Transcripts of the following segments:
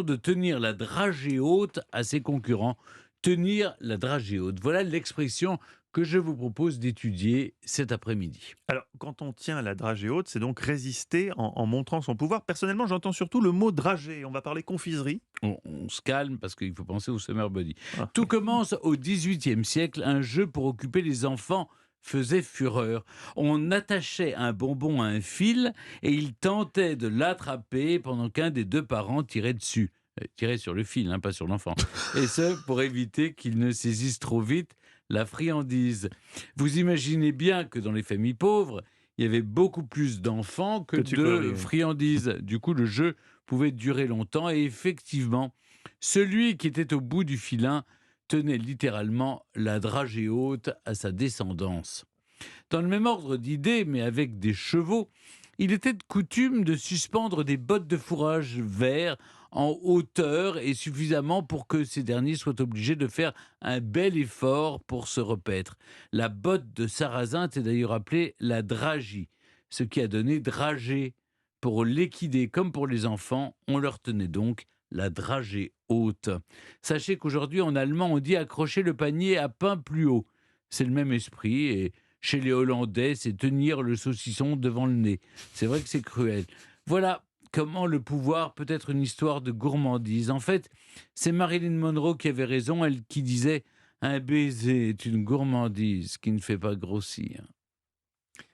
de tenir la dragée haute à ses concurrents. Tenir la dragée haute. Voilà l'expression que je vous propose d'étudier cet après-midi. Alors, quand on tient la dragée haute, c'est donc résister en montrant son pouvoir. Personnellement, j'entends surtout le mot dragée. On va parler confiserie. On se calme parce qu'il faut penser au summer body. Ah, Tout commence au XVIIIe siècle. Un jeu pour occuper les enfants faisait fureur. On attachait un bonbon à un fil et il tentait de l'attraper pendant qu'un des deux parents tirait dessus. Tirait sur le fil, pas sur l'enfant. Et ce, pour éviter qu'il ne saisisse trop vite la friandise. Vous imaginez bien que dans les familles pauvres, il y avait beaucoup plus d'enfants que que tu peux de rire. friandises. Du coup, le jeu pouvait durer longtemps et effectivement, celui qui était au bout du filin tenait littéralement la dragée haute à sa descendance. Dans le même ordre d'idées, mais avec des chevaux, il était de coutume de suspendre des bottes de fourrage vert en hauteur et suffisamment pour que ces derniers soient obligés de faire un bel effort pour se repaître. La botte de sarrasin était d'ailleurs appelée la dragie, ce qui a donné dragée. Pour l'équidés comme pour les enfants, on leur tenait donc la dragée haute. Sachez qu'aujourd'hui en allemand on dit accrocher le panier à pain plus haut. C'est le même esprit et chez les Hollandais, c'est tenir le saucisson devant le nez. C'est vrai que c'est cruel. Voilà comment le pouvoir peut être une histoire de gourmandise. En fait, c'est Marilyn Monroe qui avait raison, elle qui disait un baiser est une gourmandise qui ne fait pas grossir.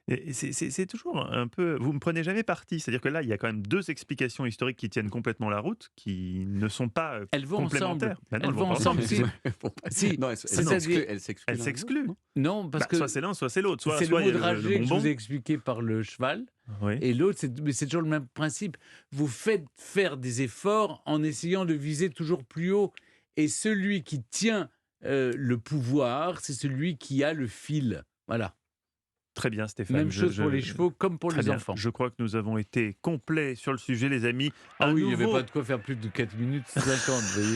Et c'est toujours un peu. Vous me prenez jamais parti. C'est-à-dire que là, il y a quand même deux explications historiques qui tiennent complètement la route, qui ne sont pas Elles vont ensemble. complémentaires. Ben non, Elles elles vont vont pas ensemble. ensemble. Si, Faut pas- si. Non, Ah non, C'est-à-dire, elle s'exclut elles l'un de l'autre, s'excluent. non? non, parce Bah, soit que c'est l'un, soit c'est l'autre. Soit, c'est le soit il y mot a le dragée que je vous bonbon. ai expliqué par le cheval. Oui. Et l'autre, mais c'est toujours le même principe. Vous faites faire des efforts en essayant de viser toujours plus haut. Et celui qui tient le pouvoir, c'est celui qui a le fil. Voilà. Très bien, Stéphane. Même chose pour les chevaux comme pour Très les bien. enfants. Je crois que nous avons été complets sur le sujet, les amis. Ah À oui, il n'y avait nouveau pas de quoi faire plus de 4 minutes 50, vous voyez.